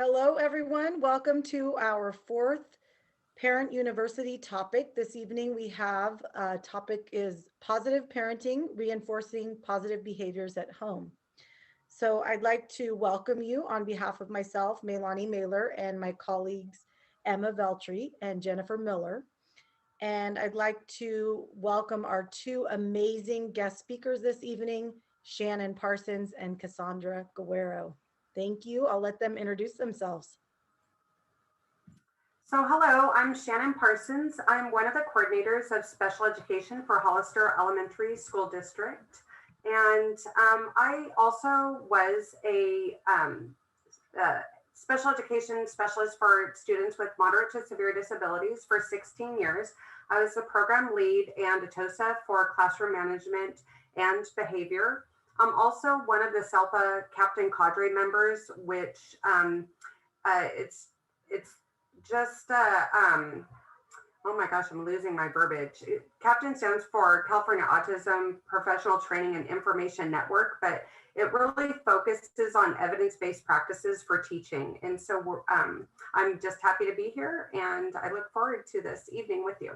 Hello, everyone. Welcome to our fourth Parent University topic. This evening we have topic is positive parenting, reinforcing positive behaviors at home. So I'd like to welcome you on behalf of myself, Melanie Mailer, and my colleagues, Emma Veltri and Jennifer Miller. And I'd like to welcome our two amazing guest speakers this evening, Shannon Parsons and Cassandra Guerrero. Thank you. I'll let them introduce themselves. So hello, I'm Shannon Parsons. I'm one of the coordinators of special education for Hollister Elementary School District. And I also was a special education specialist for students with moderate to severe disabilities for 16 years. I was the program lead and a TOSA for classroom management and behavior. I'm also one of the SELPA Captain Cadre members, which it's just oh my gosh, I'm losing my verbiage. Captain stands for California Autism Professional Training and Information Network, but it really focuses on evidence-based practices for teaching. And so I'm just happy to be here, and I look forward to this evening with you.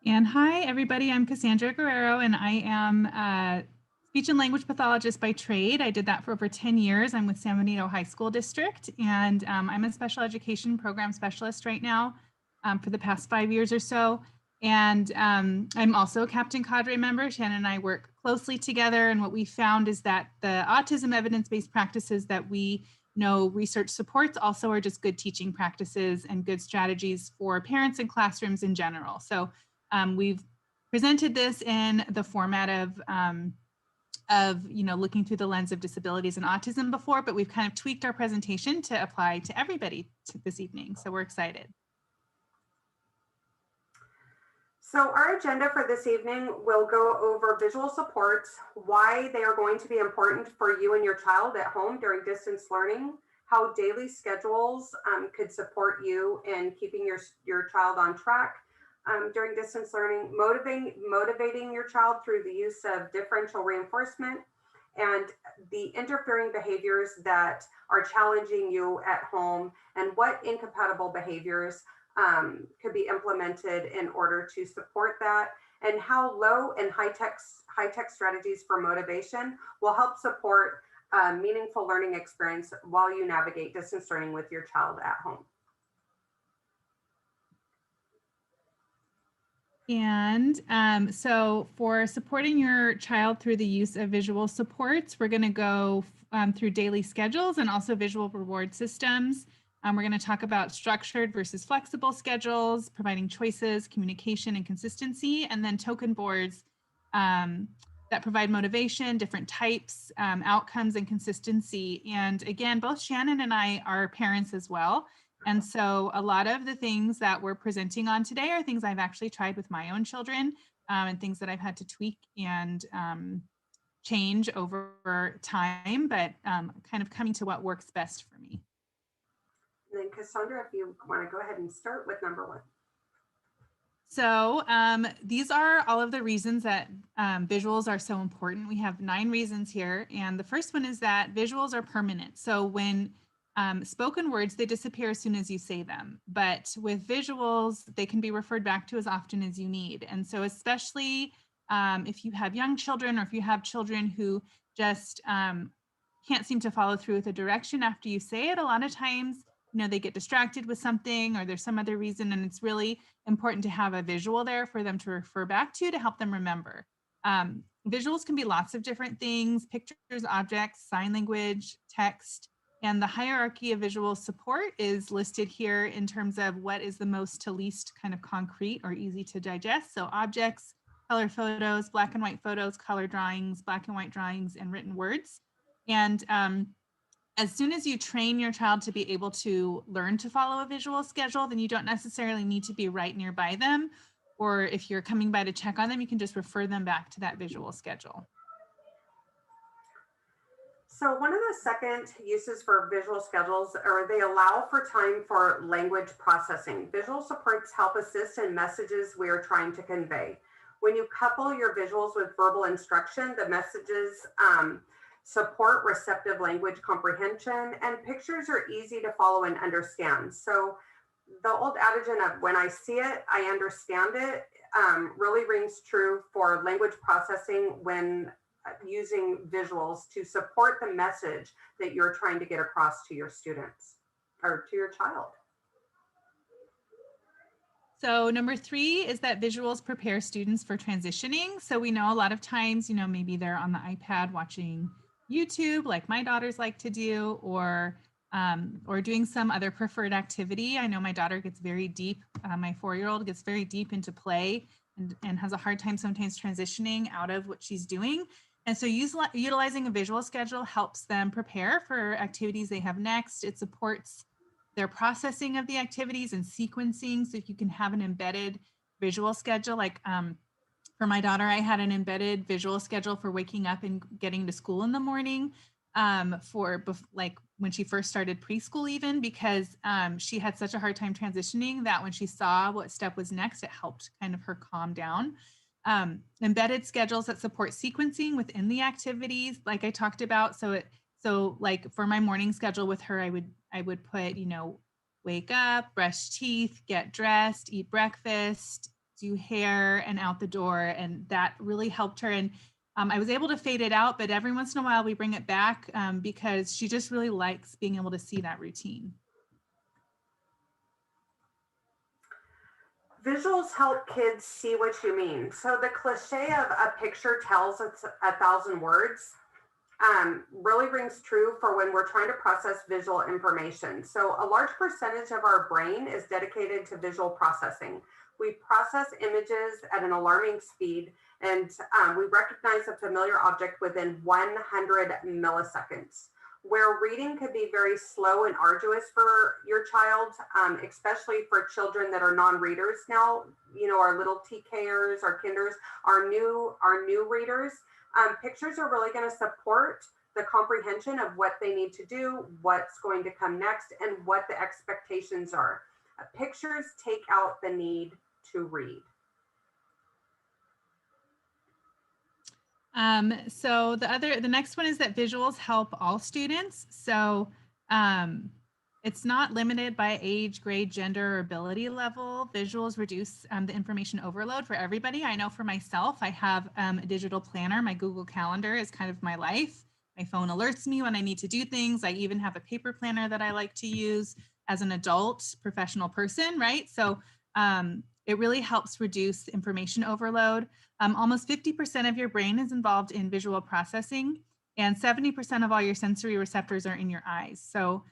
And hi, everybody. I'm Cassandra Guerrero, and I am a speech and language pathologist by trade. I did that for over 10 years. I'm with San Benito High School District, and I'm a special education program specialist right now for the past 5 years or so. And I'm also a Captain Cadre member. Shannon and I work closely together, and what we found is that the autism evidence-based practices that we know research supports also are just good teaching practices and good strategies for parents and classrooms in general. So we've presented this in the format of looking through the lens of disabilities and autism before, but we've kind of tweaked our presentation to apply to everybody this evening. So we're excited. So our agenda for this evening will go over visual supports, why they are going to be important for you and your child at home during distance learning, how daily schedules could support you in keeping your child on track during distance learning, motivating your child through the use of differential reinforcement, and the interfering behaviors that are challenging you at home, and what incompatible behaviors could be implemented in order to support that, and how low and high-tech strategies for motivation will help support a meaningful learning experience while you navigate distance learning with your child at home. And so for supporting your child through the use of visual supports, we're going to go through daily schedules and also visual reward systems. We're going to talk about structured versus flexible schedules, providing choices, communication, and consistency, and then token boards that provide motivation, different types, outcomes, and consistency. And again, both Shannon and I are parents as well. And so a lot of the things that we're presenting on today are things I've actually tried with my own children and things that I've had to tweak and change over time, but kind of coming to what works best for me. And then Cassandra, if you want to go ahead and start with number one. So these are all of the reasons that visuals are so important. We have 9 reasons here. And the first one is that visuals are permanent. So when spoken words, they disappear as soon as you say them. But with visuals, they can be referred back to as often as you need. And so especially if you have young children, or if you have children who just can't seem to follow through with a direction after you say it, a lot of times, they get distracted with something, or there's some other reason, and it's really important to have a visual there for them to refer back to help them remember. Visuals can be lots of different things: pictures, objects, sign language, text, and the hierarchy of visual support is listed here in terms of what is the most to least kind of concrete or easy to digest. So objects, color photos, black and white photos, color drawings, black and white drawings, and written words. And as soon as you train your child to be able to learn to follow a visual schedule, then you don't necessarily need to be right nearby them. Or if you're coming by to check on them, you can just refer them back to that visual schedule. So one of the second uses for visual schedules are they allow for time for language processing. Visual supports help assist in messages we are trying to convey. When you couple your visuals with verbal instruction, the messages support receptive language comprehension, and pictures are easy to follow and understand. So the old adage of when I see it, I understand it really rings true for language processing when using visuals to support the message that you're trying to get across to your students or to your child. So number 3 is that visuals prepare students for transitioning. So we know a lot of times, maybe they're on the iPad watching YouTube, like my daughters like to do, or doing some other preferred activity. I know my daughter gets very deep. My 4-year-old gets very deep into play and has a hard time sometimes transitioning out of what she's doing. And so utilizing a visual schedule helps them prepare for activities they have next. It supports their processing of the activities and sequencing. So if you can have an embedded visual schedule, like for my daughter, I had an embedded visual schedule for waking up and getting to school in the morning like when she first started preschool, even because she had such a hard time transitioning that when she saw what step was next, it helped kind of her calm down. Embedded schedules that support sequencing within the activities, like I talked about. So like for my morning schedule with her, I would put, wake up, brush teeth, get dressed, eat breakfast, do hair, and out the door. And that really helped her. And I was able to fade it out, but every once in a while we bring it back because she just really likes being able to see that routine. Visuals help kids see what you mean. So the cliche of a picture tells 1,000 words really rings true for when we're trying to process visual information. So a large percentage of our brain is dedicated to visual processing. We process images at an alarming speed, and we recognize a familiar object within 100 milliseconds. Where reading could be very slow and arduous for your child, especially for children that are non-readers now, our little TKers, our kinders, our new readers, pictures are really going to support the comprehension of what they need to do, what's going to come next, and what the expectations are. Pictures take out the need to read. So the next one is that visuals help all students. So it's not limited by age, grade, gender, or ability level. Visuals reduce the information overload for everybody. I know for myself, I have a digital planner. My Google Calendar is kind of my life. My phone alerts me when I need to do things. I even have a paper planner that I like to use as an adult professional person, right? So it really helps reduce information overload. Almost 50% of your brain is involved in visual processing, and 70% of all your sensory receptors are in your eyes. So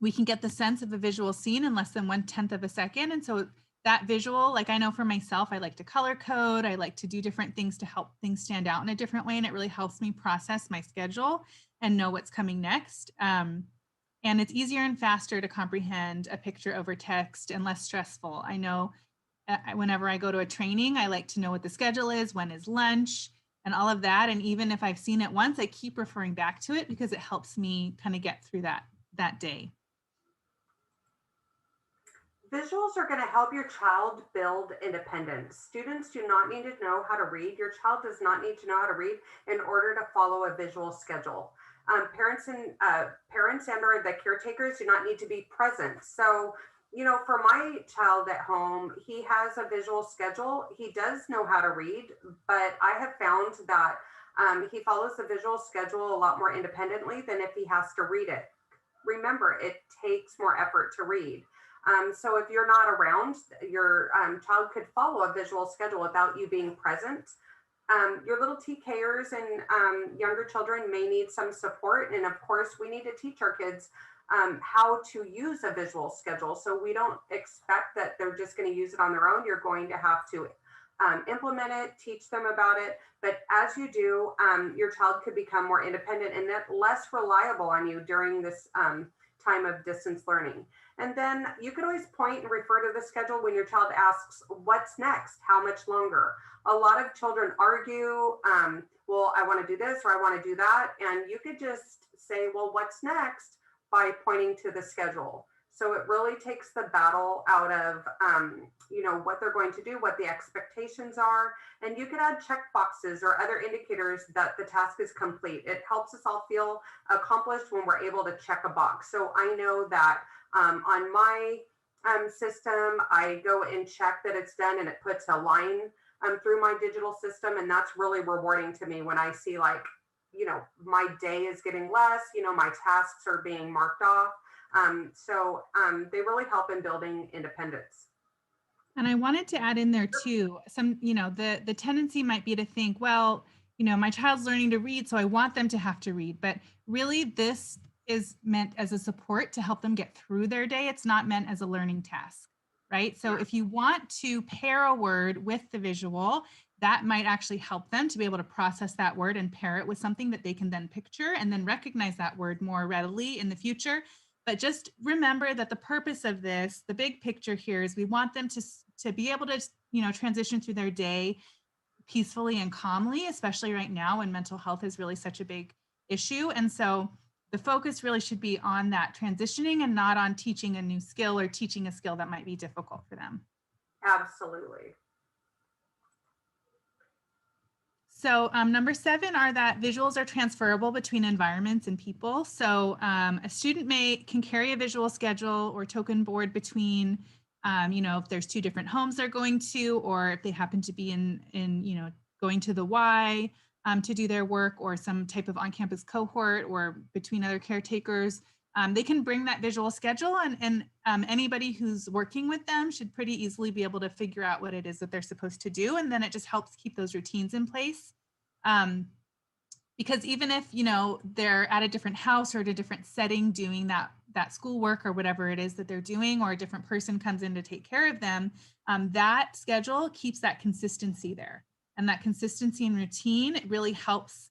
we can get the sense of a visual scene in less than 1/10 of a second. And so that visual, like I know for myself, I like to color code. I like to do different things to help things stand out in a different way. And it really helps me process my schedule and know what's coming next. And it's easier and faster to comprehend a picture over text and less stressful. I know whenever I go to a training, I like to know what the schedule is, when is lunch, and all of that. And even if I've seen it once, I keep referring back to it because it helps me kind of get through that day. Visuals are going to help your child build independence. Students do not need to know how to read. Your child does not need to know how to read in order to follow a visual schedule. Parents and or the caretakers do not need to be present. So, for my child at home, he has a visual schedule. He does know how to read, but I have found that he follows the visual schedule a lot more independently than if he has to read it. Remember, it takes more effort to read. So if you're not around, your child could follow a visual schedule without you being present. Your little TKers and younger children may need some support. And of course, we need to teach our kids how to use a visual schedule. So we don't expect that they're just going to use it on their own. You're going to have to implement it, teach them about it. But as you do, your child could become more independent and less reliable on you during this time of distance learning. And then you can always point and refer to the schedule when your child asks, what's next? How much longer? A lot of children argue, well, I want to do this or I want to do that. And you could just say, well, what's next by pointing to the schedule. So it really takes the battle out of, what they're going to do, what the expectations are. And you could add check boxes or other indicators that the task is complete. It helps us all feel accomplished when we're able to check a box. So I know that on my system, I go and check that it's done, and it puts a line through my digital system. And that's really rewarding to me when I see, like, my day is getting less, my tasks are being marked off. So they really help in building independence. And I wanted to add in there too, some, the tendency might be to think, well, my child's learning to read, so I want them to have to read. But really, this is meant as a support to help them get through their day. It's not meant as a learning task, right? So if you want to pair a word with the visual, that might actually help them to be able to process that word and pair it with something that they can then picture and then recognize that word more readily in the future. But just remember that the purpose of this, the big picture here, is we want them to be able to, transition through their day peacefully and calmly, especially right now when mental health is really such a big issue. And so the focus really should be on that transitioning and not on teaching a new skill or teaching a skill that might be difficult for them. Absolutely. So number 7 are that visuals are transferable between environments and people. So a student can carry a visual schedule or token board between, if there's 2 different homes they're going to, or if they happen to be in going to the Y to do their work, or some type of on-campus cohort, or between other caretakers. They can bring that visual schedule, and anybody who's working with them should pretty easily be able to figure out what it is that they're supposed to do. And then it just helps keep those routines in place. Because even if, they're at a different house or at a different setting doing that schoolwork or whatever it is that they're doing, or a different person comes in to take care of them, that schedule keeps that consistency there. And that consistency and routine, it really helps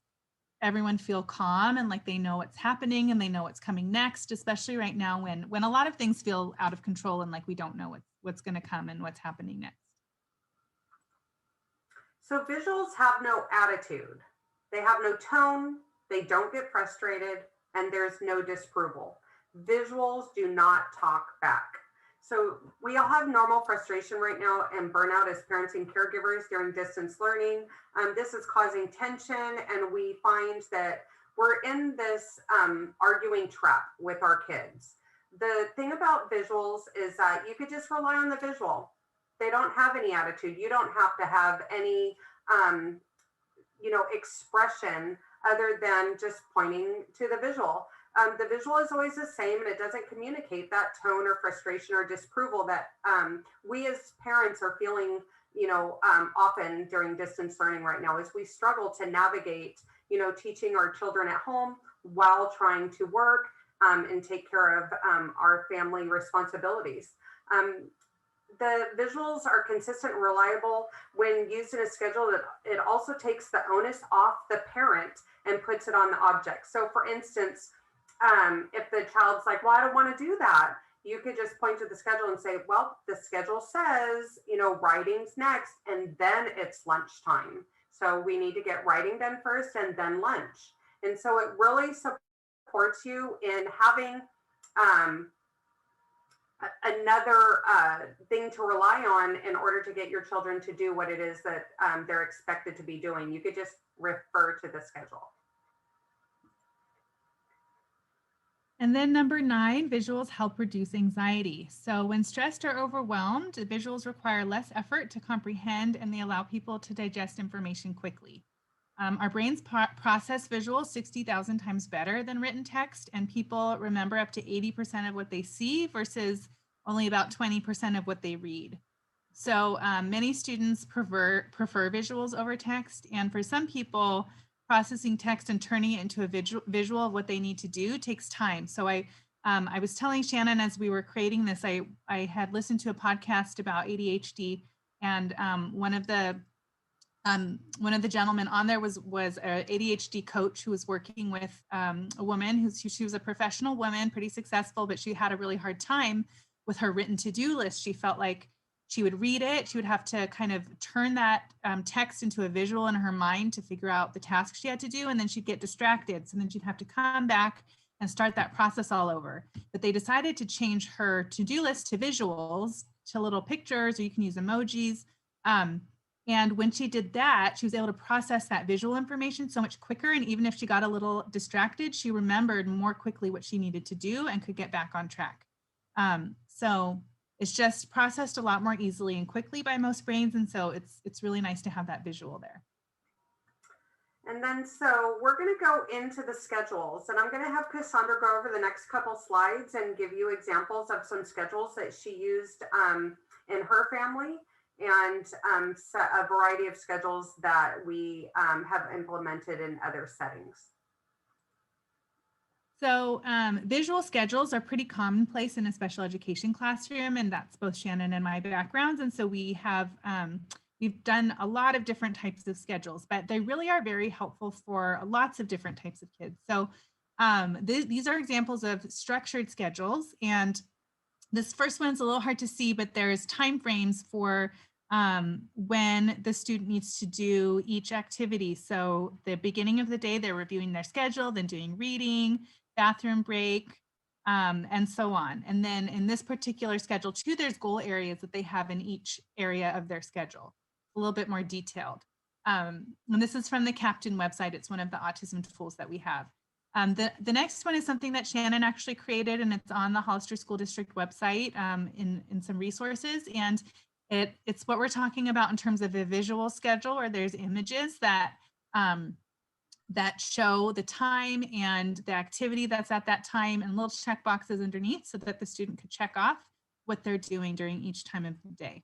everyone feel calm and like they know what's happening and they know what's coming next, especially right now when a lot of things feel out of control and like we don't know what's going to come and what's happening next. So visuals have no attitude. They have no tone. They don't get frustrated, and there's no disapproval. Visuals do not talk back. So we all have normal frustration right now and burnout as parents and caregivers during distance learning. This is causing tension, and we find that we're in this arguing trap with our kids. The thing about visuals is that you could just rely on the visual. They don't have any attitude. You don't have to have any, expression other than just pointing to the visual. The visual is always the same, and it doesn't communicate that tone or frustration or disapproval that we as parents are feeling, often during distance learning right now, as we struggle to navigate, teaching our children at home while trying to work and take care of our family responsibilities. The visuals are consistent and reliable when used in a schedule. That it also takes the onus off the parent and puts it on the object. So for instance, if the child's like, well, I don't want to do that, you could just point to the schedule and say, well, the schedule says, writing's next, and then it's lunchtime. So we need to get writing done first and then lunch. And so it really supports you in having another thing to rely on in order to get your children to do what it is that they're expected to be doing. You could just refer to the schedule. And then number 9, visuals help reduce anxiety. So when stressed or overwhelmed, the visuals require less effort to comprehend, and they allow people to digest information quickly. Our brains process visuals 60,000 times better than written text, and people remember up to 80% of what they see versus only about 20% of what they read. So many students prefer visuals over text, and for some people, processing text and turning it into a visual of what they need to do takes time. So I was telling Shannon as we were creating this, I had listened to a podcast about ADHD, and one of the gentlemen on there was an ADHD coach who was working with a woman she was a professional woman, pretty successful, but she had a really hard time with her written to-do list. She felt like she would read it, she would have to kind of turn that text into a visual in her mind to figure out the task she had to do, and then she'd get distracted. So then she'd have to come back and start that process all over. But they decided to change her to-do list to visuals, to little pictures, or you can use emojis. And when she did that, she was able to process that visual information so much quicker. And even if she got a little distracted, she remembered more quickly what she needed to do and could get back on track. So it's just processed a lot more easily and quickly by most brains. And so it's really nice to have that visual there. And then, so we're going to go into the schedules, and I'm going to have Cassandra go over the next couple slides and give you examples of some schedules that she used in her family, and a variety of schedules that we have implemented in other settings. So visual schedules are pretty commonplace in a special education classroom, and that's both Shannon and my backgrounds. And so we have, we've done a lot of different types of schedules, but they really are very helpful for lots of different types of kids. So these are examples of structured schedules. And this first one's a little hard to see, but there's time frames for when the student needs to do each activity. So the beginning of the day, they're reviewing their schedule, then doing reading, bathroom break, and so on. And then in this particular schedule too, there's goal areas that they have in each area of their schedule, a little bit more detailed. And this is from the Captain website. It's one of the autism tools that we have. The next one is something that Shannon actually created, and it's on the Hollister School District website in some resources. And it's what we're talking about in terms of a visual schedule, or there's images that that show the time and the activity that's at that time, and little check boxes underneath so that the student could check off what they're doing during each time of the day.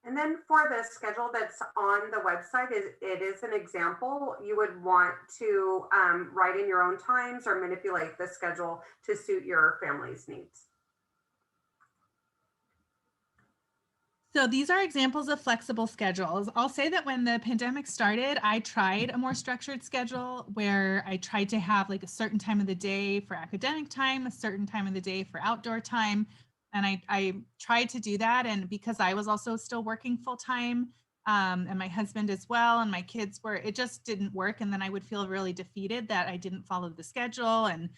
And then for the schedule that's on the website, it is an example. You would want to write in your own times or manipulate the schedule to suit your family's needs. So these are examples of flexible schedules. I'll say that when the pandemic started, I tried a more structured schedule where I tried to have like a certain time of the day for academic time, a certain time of the day for outdoor time. And I tried to do that. And because I was also still working full time and my husband as well, and my kids were, it just didn't work. And then I would feel really defeated that I didn't follow the schedule, and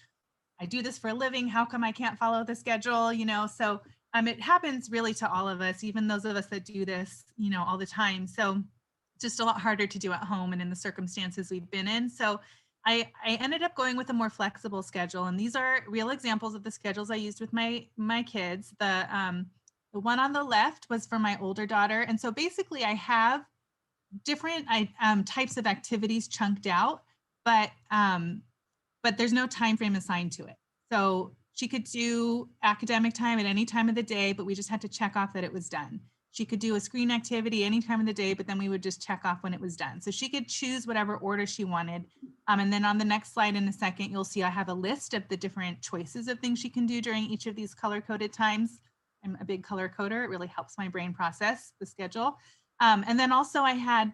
I do this for a living. How come I can't follow the schedule? You know, so it happens really to all of us, even those of us that do this, you know, all the time. So just a lot harder to do at home and in the circumstances we've been in. So I ended up going with a more flexible schedule. And these are real examples of the schedules I used with my kids. The one on the left was for my older daughter. And so basically I have different types of activities chunked out, but there's no time frame assigned to it. So she could do academic time at any time of the day, but we just had to check off that it was done. She could do a screen activity any time of the day, but then we would just check off when it was done. So she could choose whatever order she wanted. And then on the next slide in a second, you'll see I have a list of the different choices of things she can do during each of these color-coded times. I'm a big color coder. It really helps my brain process the schedule. And then also I had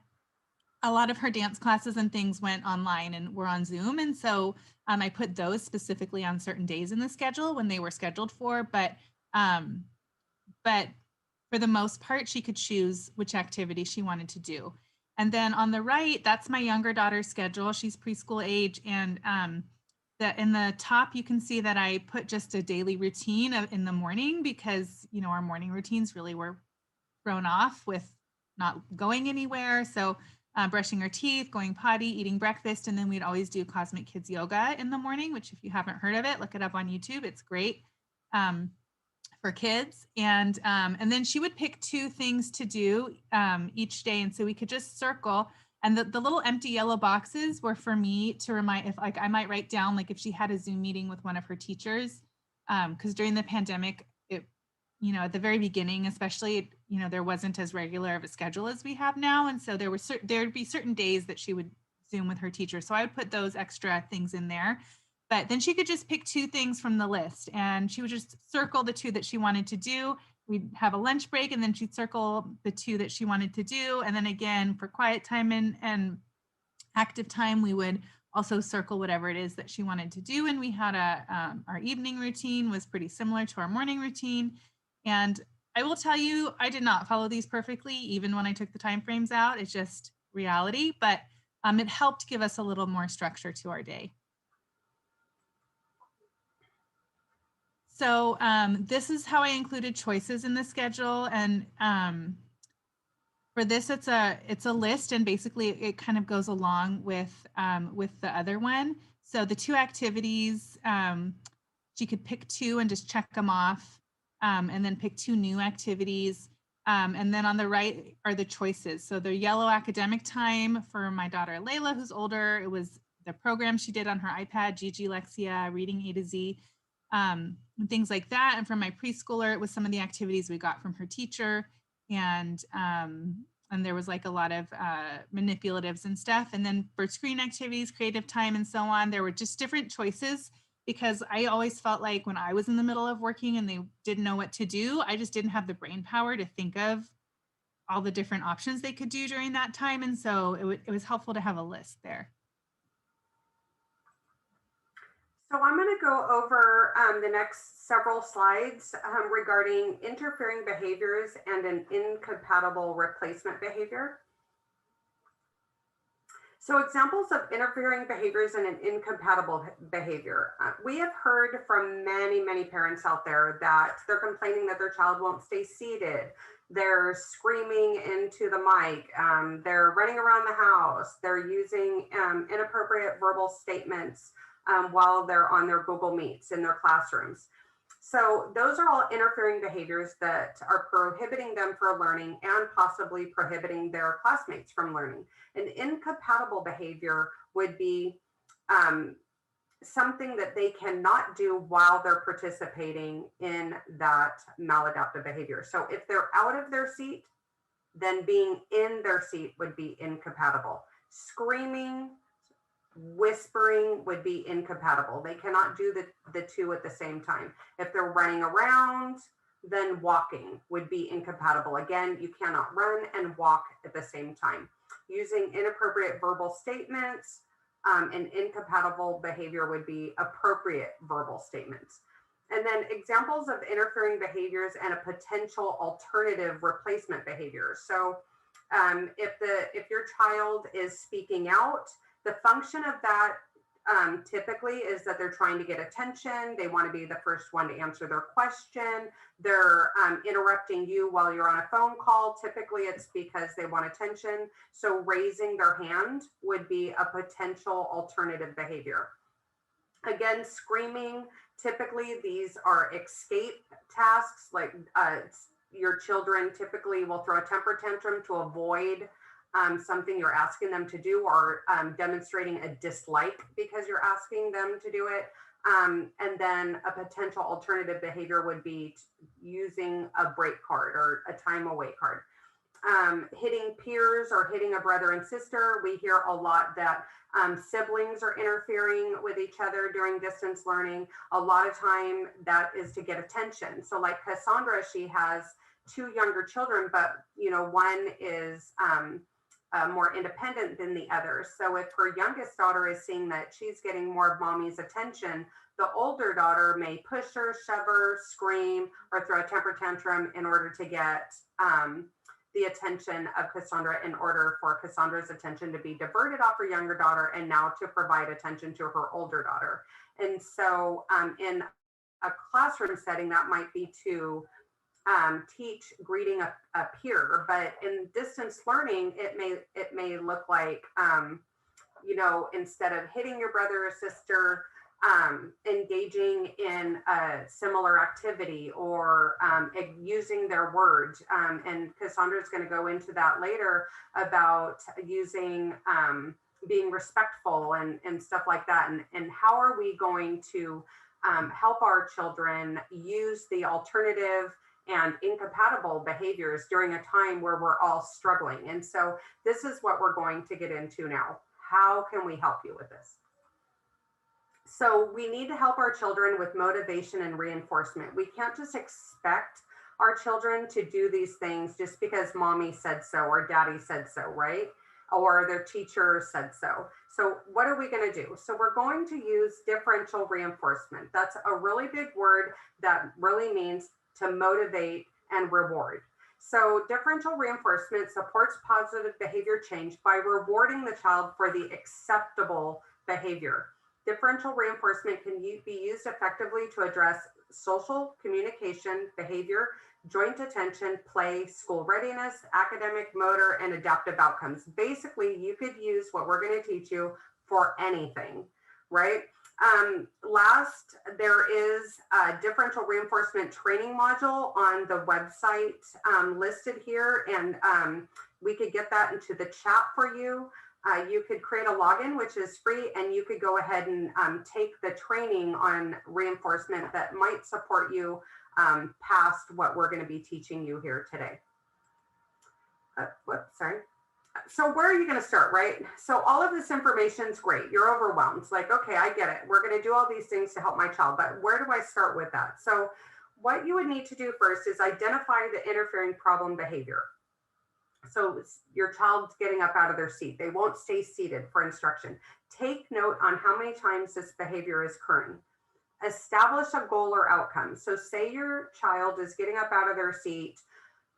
a lot of her dance classes and things went online and were on Zoom. And so I put those specifically on certain days in the schedule when they were scheduled for, but for the most part, she could choose which activity she wanted to do. And then on the right, that's my younger daughter's schedule. She's preschool age. And in the top, you can see that I put just a daily routine in the morning because, you know, our morning routines really were thrown off with not going anywhere. So brushing her teeth, going potty, eating breakfast, and then we'd always do Cosmic Kids Yoga in the morning, which if you haven't heard of it, look it up on YouTube. It's great for kids. And then she would pick 2 things to do each day. And so we could just circle. And the little empty yellow boxes were for me to remind, if like I might write down, like if she had a Zoom meeting with one of her teachers, because during the pandemic, you know, at the very beginning, especially, you know, there wasn't as regular of a schedule as we have now. And so there'd be certain days that she would Zoom with her teacher. So I would put those extra things in there, but then she could just pick 2 things from the list and she would just circle the 2 that she wanted to do. We'd have a lunch break and then she'd circle the 2 that she wanted to do. And then again, for quiet time and active time, we would also circle whatever it is that she wanted to do. And we had our evening routine was pretty similar to our morning routine. And I will tell you, I did not follow these perfectly, even when I took the time frames out. It's just reality, but it helped give us a little more structure to our day. So this is how I included choices in the schedule. And for this, it's a list, and basically it kind of goes along with the other one. So the 2 activities, she could pick 2 and just check them off, and then pick 2 new activities. And then on the right are the choices. So the yellow academic time for my daughter Layla, who's older, it was the program she did on her iPad, Gigi Lexia, reading A to Z, and things like that. And for my preschooler, it was some of the activities we got from her teacher, and there was like a lot of manipulatives and stuff. And then for screen activities, creative time, and so on, there were just different choices, because I always felt like when I was in the middle of working and they didn't know what to do, I just didn't have the brain power to think of all the different options they could do during that time. And so it was helpful to have a list there. So I'm going to go over the next several slides regarding interfering behaviors and an incompatible replacement behavior. So examples of interfering behaviors and an incompatible behavior. We have heard from many parents out there that they're complaining that their child won't stay seated. They're screaming into the mic. They're running around the house. They're using inappropriate verbal statements while they're on their Google Meets in their classrooms. So those are all interfering behaviors that are prohibiting them from learning and possibly prohibiting their classmates from learning. An incompatible behavior would be something that they cannot do while they're participating in that maladaptive behavior. So if they're out of their seat, then being in their seat would be incompatible. Screaming, whispering would be incompatible. They cannot do the 2 at the same time. If they're running around, then walking would be incompatible. Again, you cannot run and walk at the same time. Using inappropriate verbal statements, an incompatible behavior would be appropriate verbal statements. And then examples of interfering behaviors and a potential alternative replacement behavior. So if your child is speaking out, the function of that typically is that they're trying to get attention. They want to be the first one to answer their question. They're interrupting you while you're on a phone call. Typically, it's because they want attention. So raising their hand would be a potential alternative behavior. Again, screaming, typically these are escape tasks, like your children typically will throw a temper tantrum to avoid something you're asking them to do, or demonstrating a dislike because you're asking them to do it. And then a potential alternative behavior would be using a break card or a time away card. Hitting peers or hitting a brother and sister. We hear a lot that siblings are interfering with each other during distance learning. A lot of time that is to get attention. So like Cassandra, she has 2 younger children, but one is more independent than the other. So if her youngest daughter is seeing that she's getting more of mommy's attention, the older daughter may push her, shove her, scream, or throw a temper tantrum in order to get the attention of Cassandra, in order for Cassandra's attention to be diverted off her younger daughter and now to provide attention to her older daughter. And so in a classroom setting, that might be to teach greeting a peer, but in distance learning, it may look like, instead of hitting your brother or sister, engaging in a similar activity, or using their words. And Cassandra's going to go into that later about using being respectful and stuff like that. And how are we going to help our children use the alternative and incompatible behaviors during a time where we're all struggling. And so this is what we're going to get into now. How can we help you with this? So we need to help our children with motivation and reinforcement. We can't just expect our children to do these things just because mommy said so or daddy said so, right? Or their teacher said so. So what are we going to do? So we're going to use differential reinforcement. That's a really big word that really means to motivate and reward. So differential reinforcement supports positive behavior change by rewarding the child for the acceptable behavior. Differential reinforcement can be used effectively to address social, communication, behavior, joint attention, play, school readiness, academic, motor, and adaptive outcomes. Basically, you could use what we're going to teach you for anything, right? Last, there is a differential reinforcement training module on the website listed here, and we could get that into the chat for you. You could create a login, which is free, and you could go ahead and take the training on reinforcement that might support you past what we're going to be teaching you here today. Whoops, sorry. So where are you going to start, right? So all of this information is great. You're overwhelmed. It's like, okay, I get it. We're going to do all these things to help my child, but where do I start with that? So what you would need to do first is identify the interfering problem behavior. So your child's getting up out of their seat. They won't stay seated for instruction. Take note on how many times this behavior is occurring. Establish a goal or outcome. So say your child is getting up out of their seat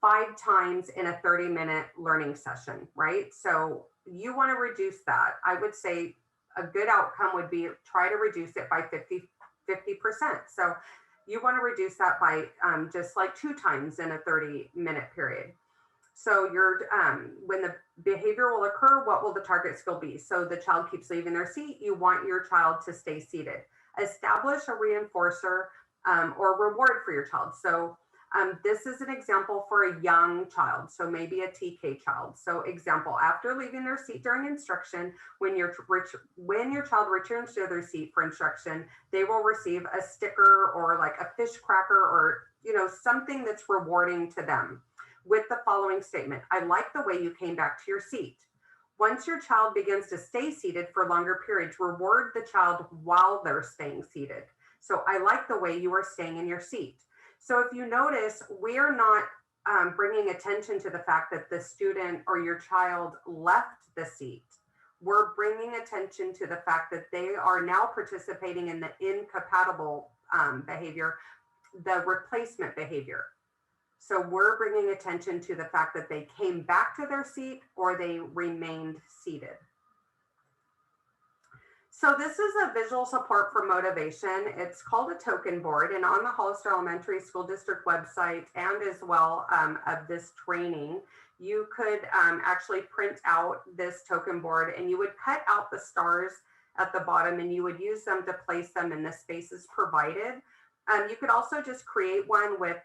5 times in a 30-minute learning session, right? So you want to reduce that. I would say a good outcome would be try to reduce it by 50%. So you want to reduce that by just like 2 times in a 30-minute period. So you're when the behavior will occur, what will the target skill be? So the child keeps leaving their seat. You want your child to stay seated. Establish a reinforcer or reward for your child. So this is an example for a young child, so maybe a TK child. So example, after leaving their seat during instruction, when your child returns to their seat for instruction, they will receive a sticker or like a fish cracker or something that's rewarding to them with the following statement. I like the way you came back to your seat. Once your child begins to stay seated for longer periods, reward the child while they're staying seated. So I like the way you are staying in your seat. So if you notice, we are not bringing attention to the fact that the student or your child left the seat. We're bringing attention to the fact that they are now participating in the incompatible behavior, the replacement behavior. So we're bringing attention to the fact that they came back to their seat or they remained seated. So this is a visual support for motivation. It's called a token board, and on the Hollister Elementary School District website and as well of this training, you could actually print out this token board and you would cut out the stars at the bottom and you would use them to place them in the spaces provided. You could also just create one with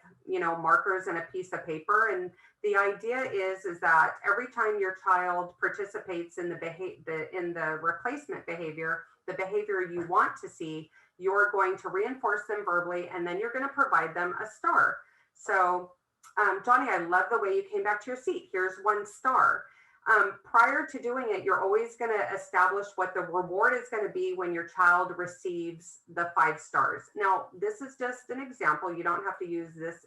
markers and a piece of paper. And the idea is that every time your child participates in the replacement behavior, the behavior you want to see, you're going to reinforce them verbally, and then you're going to provide them a star. So, Johnny, I love the way you came back to your seat. Here's 1 star. Prior to doing it, you're always going to establish what the reward is going to be when your child receives the 5 stars. Now, this is just an example. You don't have to use this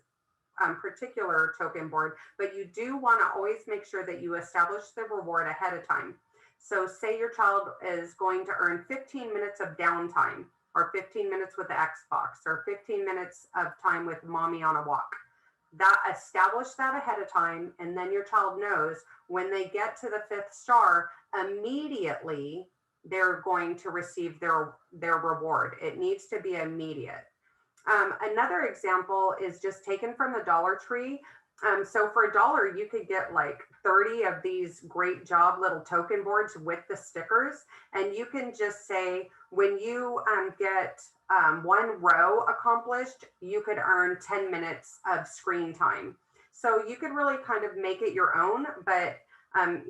particular token board, but you do want to always make sure that you establish the reward ahead of time. So say your child is going to earn 15 minutes of downtime, or 15 minutes with the Xbox, or 15 minutes of time with mommy on a walk. Establish that ahead of time, and then your child knows when they get to the 5th star, immediately they're going to receive their reward. It needs to be immediate. Another example is just taken from the Dollar Tree. So for $1, you could get like 30 of these great job little token boards with the stickers. And you can just say, when you get 1 row accomplished, you could earn 10 minutes of screen time. So you could really kind of make it your own. But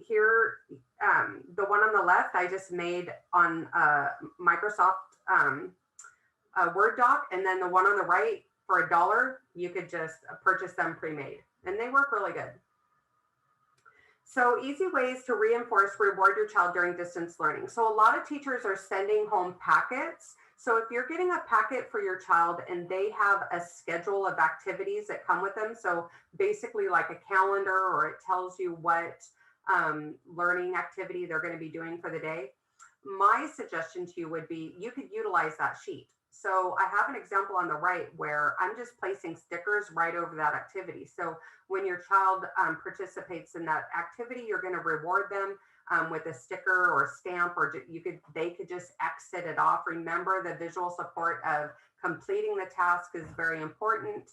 here, the one on the left, I just made on Microsoft Word doc. And then the one on the right, for $1, you could just purchase them pre-made, and they work really good. So easy ways to reward your child during distance learning. So a lot of teachers are sending home packets. So if you're getting a packet for your child and they have a schedule of activities that come with them, so basically like a calendar, or it tells you what learning activity they're going to be doing for the day, my suggestion to you would be you could utilize that sheet. So I have an example on the right where I'm just placing stickers right over that activity. So when your child participates in that activity, you're going to reward them with a sticker or stamp, or they could just exit it off. Remember, the visual support of completing the task is very important.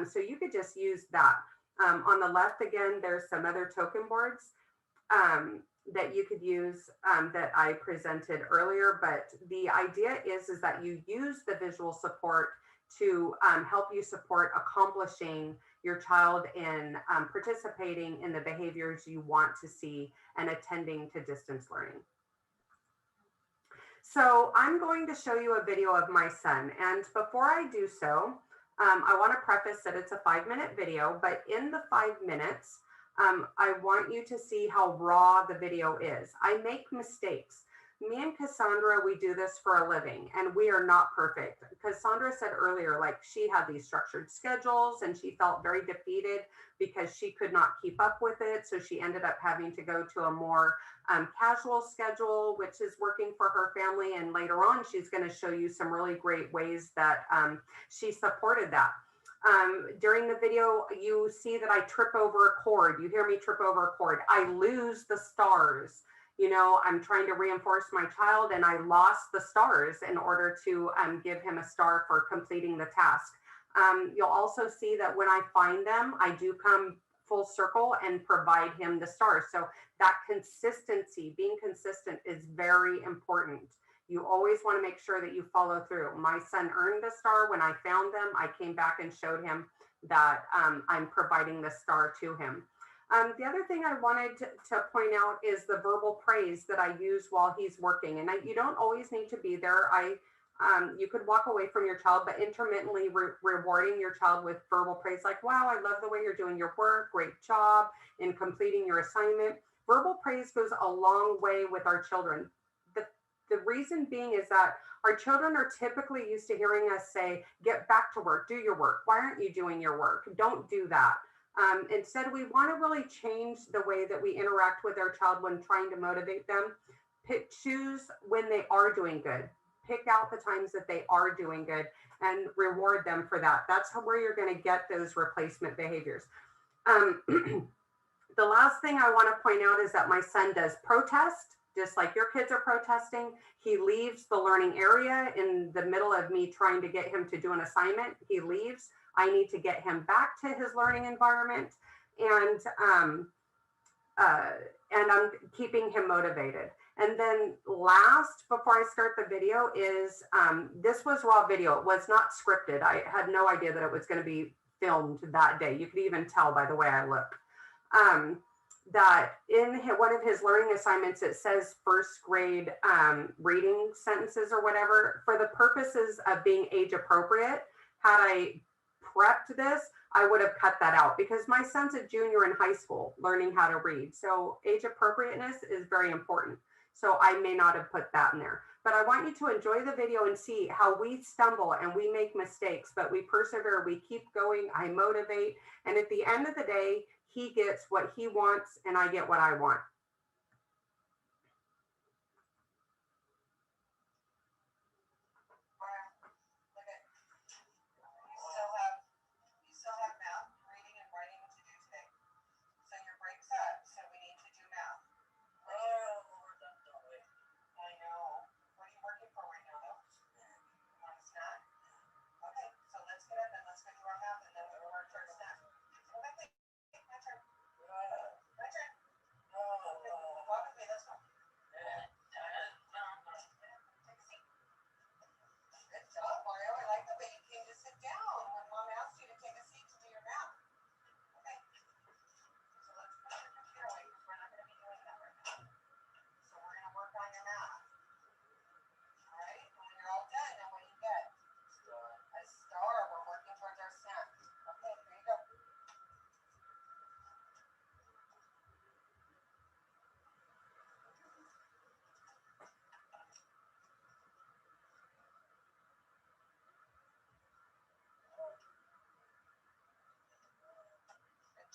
So you could just use that. On the left, again, there's some other token boards that you could use that I presented earlier. But the idea is that you use the visual support to help you support accomplishing your child in participating in the behaviors you want to see and attending to distance learning. So I'm going to show you a video of my son. And before I do so, I want to preface that it's a 5-minute video, but in the 5 minutes, I want you to see how raw the video is. I make mistakes. Me and Cassandra, we do this for a living, and we are not perfect. Cassandra said earlier, like, she had these structured schedules and she felt very defeated because she could not keep up with it. So she ended up having to go to a more casual schedule, which is working for her family. And later on, she's going to show you some really great ways that she supported that. During the video, you see that I trip over a cord. You hear me trip over a cord. I lose the stars. You know, I'm trying to reinforce my child, and I lost the stars in order to give him a star for completing the task. You'll also see that when I find them, I do come full circle and provide him the stars. So that consistency, being consistent, is very important. You always want to make sure that you follow through. My son earned the star when I found them. I came back and showed him that I'm providing the star to him. The other thing I wanted to point out is the verbal praise that I use while he's working. And you don't always need to be there. You could walk away from your child, but intermittently rewarding your child with verbal praise, like, wow, I love the way you're doing your work. Great job in completing your assignment. Verbal praise goes a long way with our children. The reason being is that our children are typically used to hearing us say, get back to work, do your work. Why aren't you doing your work? Don't do that. Instead, we want to really change the way that we interact with our child when trying to motivate them. Choose when they are doing good. Pick out the times that they are doing good and reward them for that. That's where you're going to get those replacement behaviors. The last thing I want to point out is that my son does protest, just like your kids are protesting. He leaves the learning area in the middle of me trying to get him to do an assignment. He leaves. I need to get him back to his learning environment, and I'm keeping him motivated. And then last, before I start the video, is this was raw video. It was not scripted. I had no idea that it was going to be filmed that day. You could even tell by the way I look. That in one of his learning assignments, it says first grade reading sentences or whatever. For the purposes of being age appropriate, had I prepped this, I would have cut that out because my son's a junior in high school learning how to read. So age appropriateness is very important. So I may not have put that in there, but I want you to enjoy the video and see how we stumble and we make mistakes, but we persevere, we keep going, I motivate. And at the end of the day, he gets what he wants and I get what I want.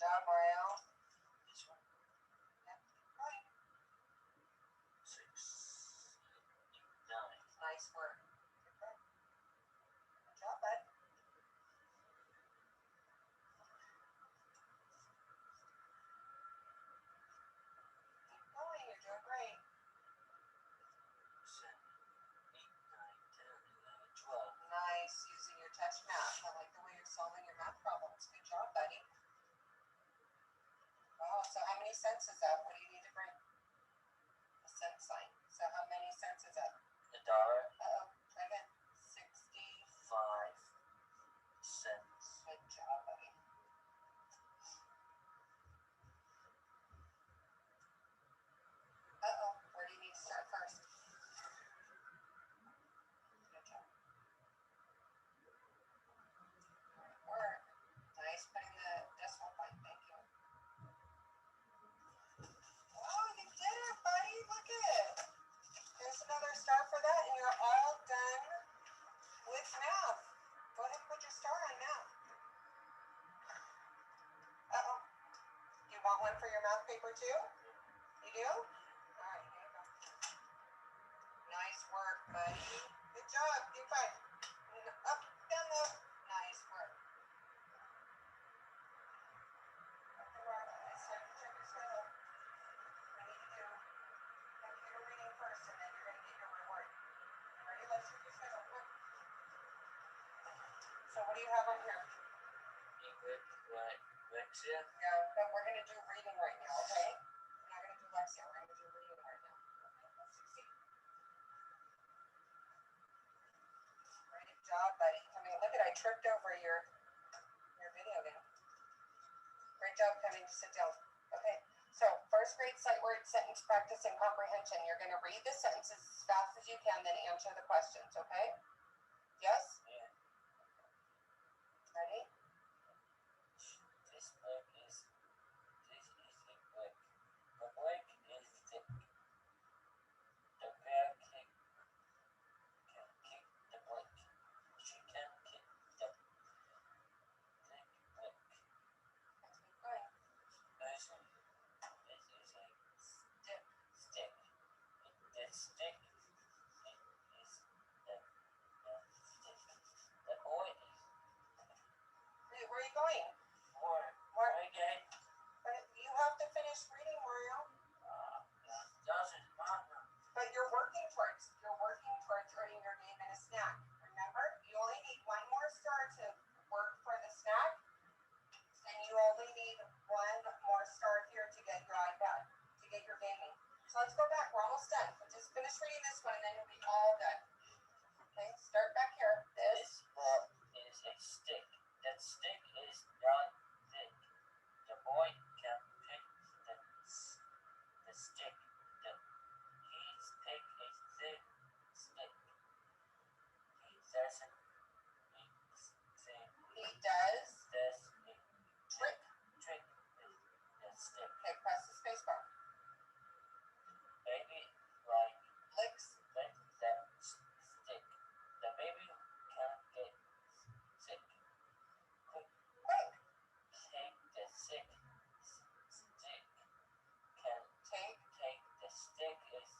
Job, Marielle. This one. Yep. Right. 6, 9. Nice work. Okay. cents is that? What do you need to bring? A cent sign. So how many cents is that? $1. Uh-oh, try again. 5 cents. Good job, buddy. Uh-oh, where do you need to start first? Good job. Great work. Nice putting the decimal point. Thank you. Oh, you did it, buddy. Look at it. There's another star for that, and you're all done with math. Go ahead and put your star on math. Uh-oh. You want one for your math paper too? You do? All right, here you go. Nice work, buddy. Good job. Give 5. Up, down, low. Nice work. It's time to check your schedule. We need to do computer reading first, and then you're going to get your reward. You ready? Let's check your schedule. Come on. So what do you have on here? English, Lexia. Yeah, but we're going to do reading right now, okay? We're not going to do Lexia. We're going to do reading right now. Okay, let's see. Great job, buddy. I mean, look at I tripped over your video game. Great job coming to sit down. Okay, so first grade sight word sentence practice and comprehension. You're going to read the sentences as fast as you can, then answer the questions, okay? Yes? Yeah. Ready? This book is a book. The book is thick. The bear can kick the book. She can kick the thick book. Let's keep going. This is a stick. The stick is the stick. The boy is Where are you going? more. Again. But you have to finish reading, Mario. Doesn't matter. But you're working towards earning your name and a snack. Remember, you only need one more star to work for the snack, and you only need one more star here to get your iPad, to get your gaming. So let's go back. We're almost done. Just finish reading this one, and then you'll be all done. Okay, start back here. This ball is a stick. That stick is not thick. The boy can pick the stick. He's pick a thick stick. He doesn't think He does this trick. trick with the stick. Okay, press the space bar. Baby like Licks. that stick. The baby can get sick. Quick. Take the stick. Take the stick is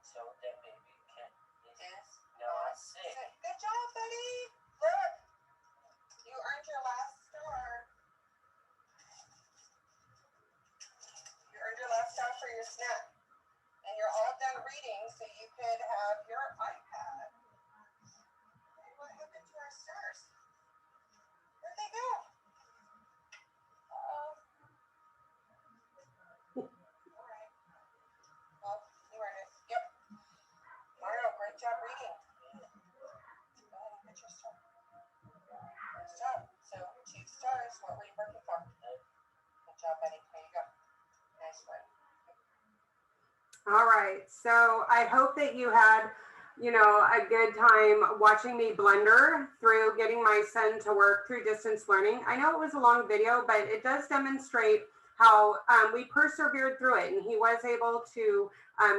so the baby is not sick. Good job, buddy. Look, you earned your last star. You earned your last star for your snack, and you're all done reading, so you could have your iPad. Hey, what happened to our stars? Where'd they go? All right. Well, you earned it. Yep. Mario, great job reading. Go ahead and get your star. Nice job. So 2 stars. What were you working for? Good job, buddy. There you go. Nice one. All right. So I hope that you had, a good time watching me blunder through getting my son to work through distance learning. I know it was a long video, but it does demonstrate how we persevered through it, and he was able to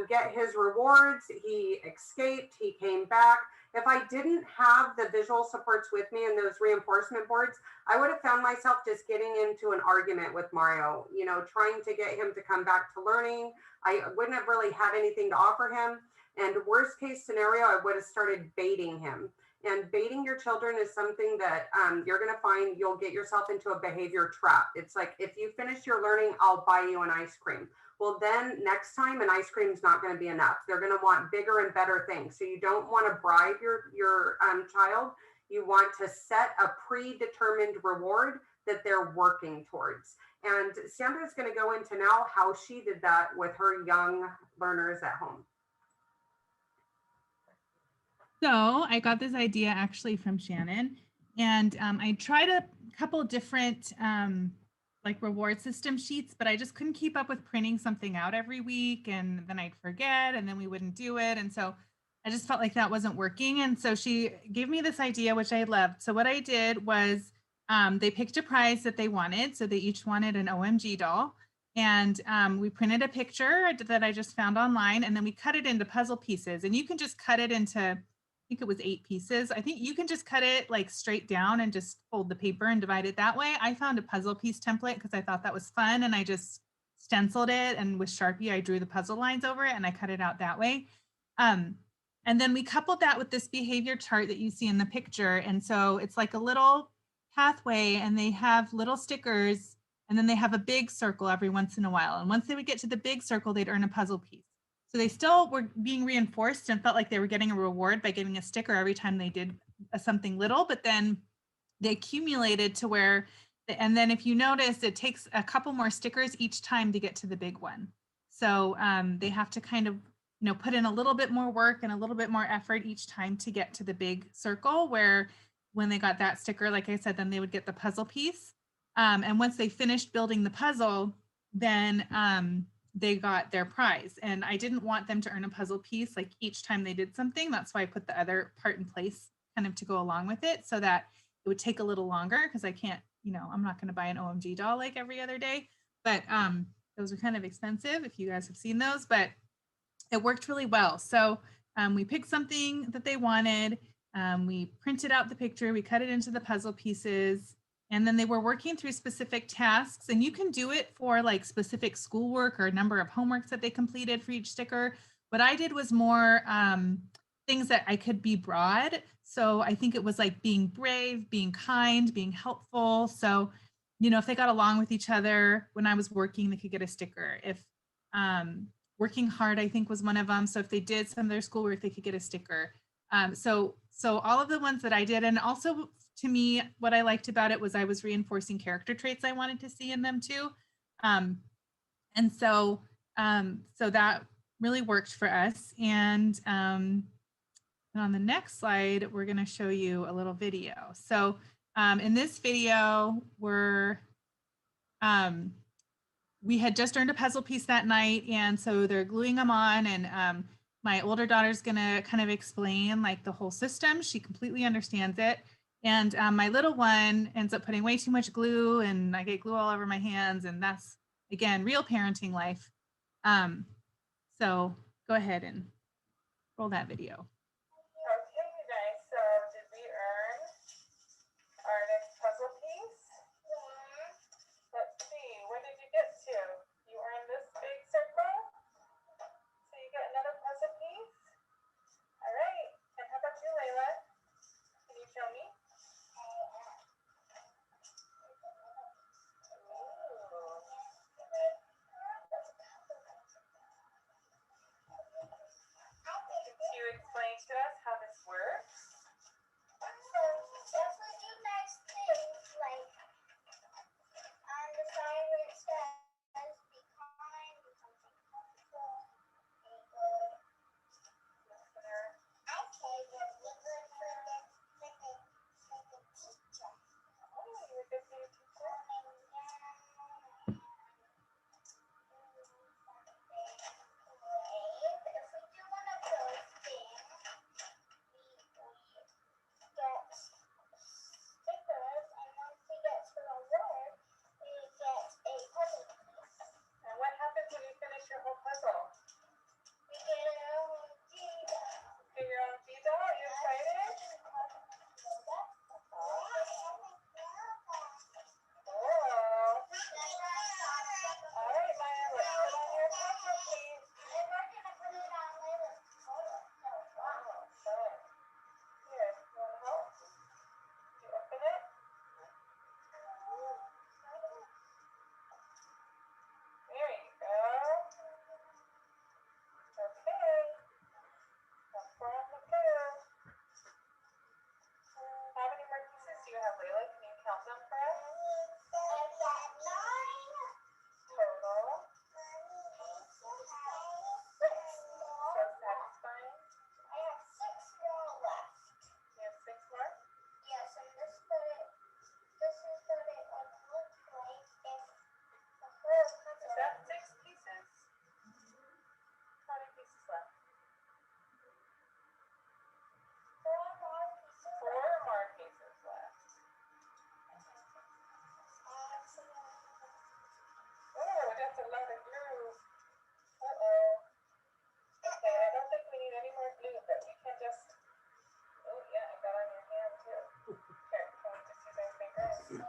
get his rewards. He escaped, he came back. If I didn't have the visual supports with me and those reinforcement boards, I would have found myself just getting into an argument with Mario, trying to get him to come back to learning. I wouldn't have really had anything to offer him. And worst case scenario, I would have started baiting him. And baiting your children is something that you're going to find you'll get yourself into a behavior trap. It's like, if you finish your learning, I'll buy you an ice cream. Well, then next time an ice cream is not going to be enough. They're going to want bigger and better things. So you don't want to bribe your child. You want to set a predetermined reward that they're working towards. And Sandra's going to go into now how she did that with her young learners at home. So I got this idea actually from Shannon, and I tried a couple different like reward system sheets, but I just couldn't keep up with printing something out every week, and then I'd forget, and then we wouldn't do it, and so I just felt like that wasn't working. And so she gave me this idea, which I loved. So what I did was they picked a prize that they wanted. So they each wanted an OMG doll. And we printed a picture that I just found online, and then we cut it into puzzle pieces. And you can just cut it into, I think it was 8 pieces. I think you can just cut it like straight down and just fold the paper and divide it that way. I found a puzzle piece template because I thought that was fun, and I just stenciled it, and with Sharpie, I drew the puzzle lines over it, and I cut it out that way. And then we coupled that with this behavior chart that you see in the picture. And so it's like a little pathway, and they have little stickers, and then they have a big circle every once in a while. And once they would get to the big circle, they'd earn a puzzle piece. So they still were being reinforced and felt like they were getting a reward by getting a sticker every time they did something little, but then they accumulated to where, and then if you notice, it takes a couple more stickers each time to get to the big one. So they have to kind of, put in a little bit more work and a little bit more effort each time to get to the big circle, where when they got that sticker, like I said, then they would get the puzzle piece. And once they finished building the puzzle, then they got their prize. And I didn't want them to earn a puzzle piece like each time they did something. That's why I put the other part in place kind of to go along with it, so that it would take a little longer, because I can't, I'm not going to buy an OMG doll like every other day. But those are kind of expensive if you guys have seen those, but it worked really well. So we picked something that they wanted. We printed out the picture, we cut it into the puzzle pieces, and then they were working through specific tasks. And you can do it for like specific schoolwork or number of homeworks that they completed for each sticker. What I did was more things that I could be broad. So I think it was like being brave, being kind, being helpful. So, if they got along with each other when I was working, they could get a sticker. If working hard, I think, was one of them. So if they did some of their schoolwork, they could get a sticker. So all of the ones that I did, and also to me, what I liked about it was I was reinforcing character traits I wanted to see in them too. And so that really worked for us. And on the next slide, we're going to show you a little video. So in this video, we had just earned a puzzle piece that night, and so they're gluing them on, and my older daughter's gonna kind of explain like the whole system. She completely understands it. And my little one ends up putting way too much glue, and I get glue all over my hands, and that's, again, real parenting life. So go ahead and roll that video. Okay, you guys, so did we earn our next puzzle piece? Let's see, where did you get to? You earned this big circle? So you got another puzzle piece? All right, and how about you, Layla? Can you show me? Could you explain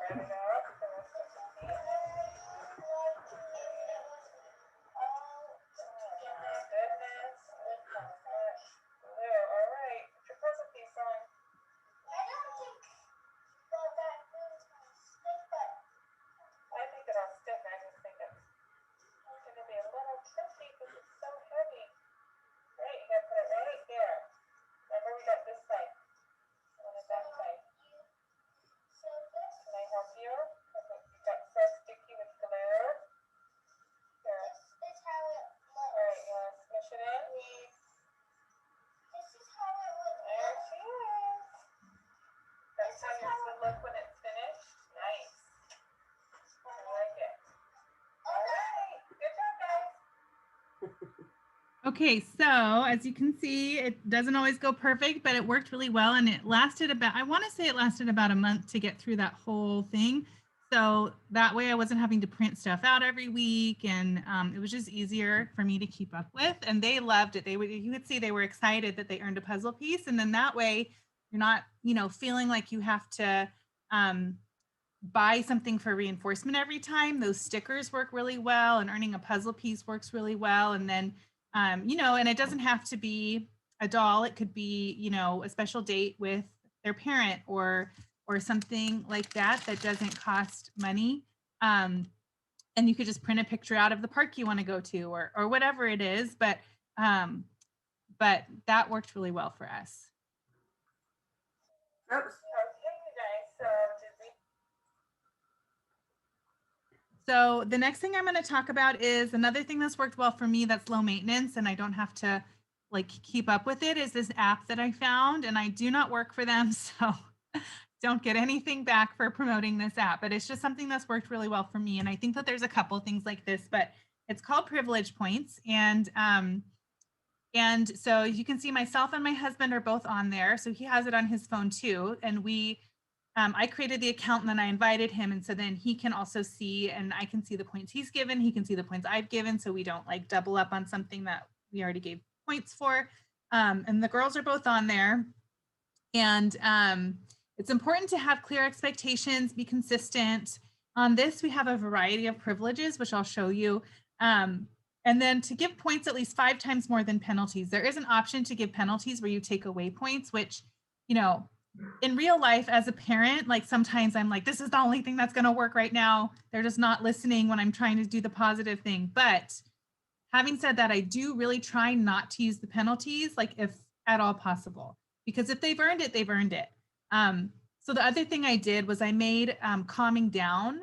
spread it out for the rest of the feet. Oh my goodness. Blue. All right. Put your puzzle piece on. I think it'll stick. I just think it's going to be a little tricky because it's so heavy. Right, you got to put it right there. Remember, we got this side. One is that side. Can I help you? You got so sticky with glue. Here. All right, you want to smush it in? There she is. That's how yours will look when it's finished. Nice. I like it. All right. Good job, guys. Okay, so as you can see, it doesn't always go perfect, but it worked really well. And it lasted about, I want to say it lasted about a month to get through that whole thing. So that way I wasn't having to print stuff out every week. And it was just easier for me to keep up with. And they loved it. You could see they were excited that they earned a puzzle piece. And then that way you're not, feeling like you have to buy something for reinforcement every time. Those stickers work really well, and earning a puzzle piece works really well. And then and it doesn't have to be a doll. It could be, a special date with their parent or something like that doesn't cost money. And you could just print a picture out of the park you want to go to or whatever it is. But that worked really well for us. Oops. Okay, you guys. So did we? So the next thing I'm going to talk about is another thing that's worked well for me that's low maintenance and I don't have to keep up with it, is this app that I found, and I do not work for them. So don't get anything back for promoting this app, but it's just something that's worked really well for me. And I think that there's a couple things like this, but it's called Privilege Points. And so you can see myself and my husband are both on there. So he has it on his phone too. And I created the account and then I invited him. And so then he can also see, and I can see the points he's given. He can see the points I've given. So we don't double up on something that we already gave points for. And the girls are both on there. And it's important to have clear expectations, be consistent. On this, we have a variety of privileges, which I'll show you. And then to give points at least 5 times more than penalties. There is an option to give penalties where you take away points, which, in real life as a parent, sometimes I'm like, this is the only thing that's going to work right now. They're just not listening when I'm trying to do the positive thing. But having said that, I do really try not to use the penalties, if at all possible, because if they've earned it, they've earned it. So the other thing I did was I made calming down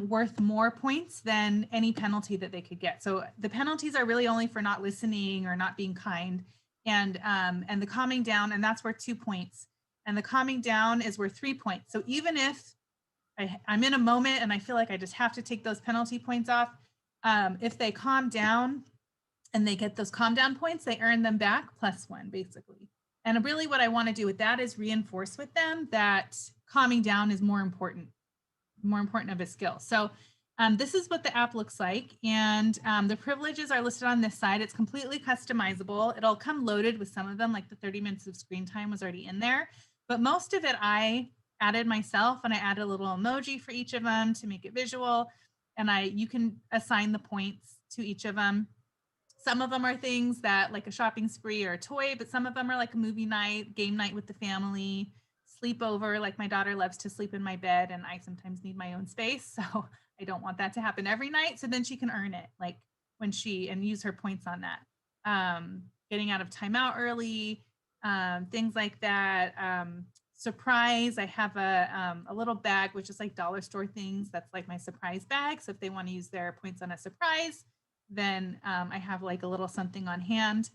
worth more points than any penalty that they could get. So the penalties are really only for not listening or not being kind, and the calming down, and that's worth 2 points. And the calming down is worth 3 points. So even if I'm in a moment and I feel like I just have to take those penalty points off, if they calm down and they get those calm down points, they earn them back +1 basically. And really what I want to do with that is reinforce with them that calming down is more important of a skill. So this is what the app looks like. And the privileges are listed on this side. It's completely customizable. It'll come loaded with some of them, like the 30 minutes of screen time was already in there. But most of it I added myself, and I added a little emoji for each of them to make it visual. And you can assign the points to each of them. Some of them are things that like a shopping spree or a toy, but some of them are like a movie night, game night with the family, sleepover. Like my daughter loves to sleep in my bed and I sometimes need my own space. So I don't want that to happen every night. So then she can earn it and use her points on that. Getting out of timeout early, things like that. Surprise. I have a little bag, which is like dollar store things. That's like my surprise bag. So if they want to use their points on a surprise, then I have like a little something on hand.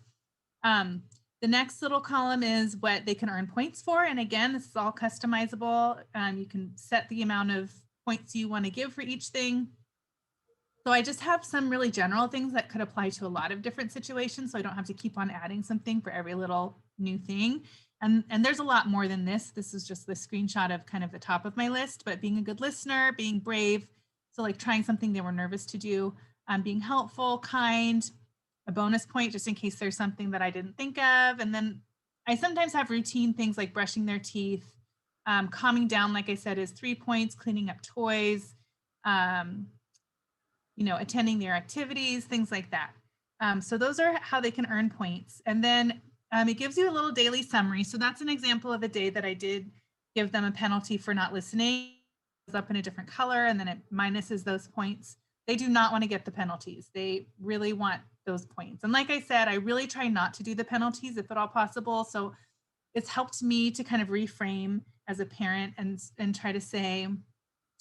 The next little column is what they can earn points for. And again, this is all customizable. You can set the amount of points you want to give for each thing. So I just have some really general things that could apply to a lot of different situations. So I don't have to keep on adding something for every little new thing. And there's a lot more than this. This is just the screenshot of kind of the top of my list, but being a good listener, being brave. So like trying something they were nervous to do, being helpful, kind, a bonus point just in case there's something that I didn't think of. And then I sometimes have routine things like brushing their teeth, Calming down, like I said, is 3 points. Cleaning up toys, attending their activities, things like that. So those are how they can earn points. And then it gives you a little daily summary. So that's an example of a day that I did give them a penalty for not listening. It's up in a different color, and then it minuses those points. They do not want to get the penalties. They really want those points. And like I said, I really try not to do the penalties if at all possible. So it's helped me to kind of reframe as a parent and try to say,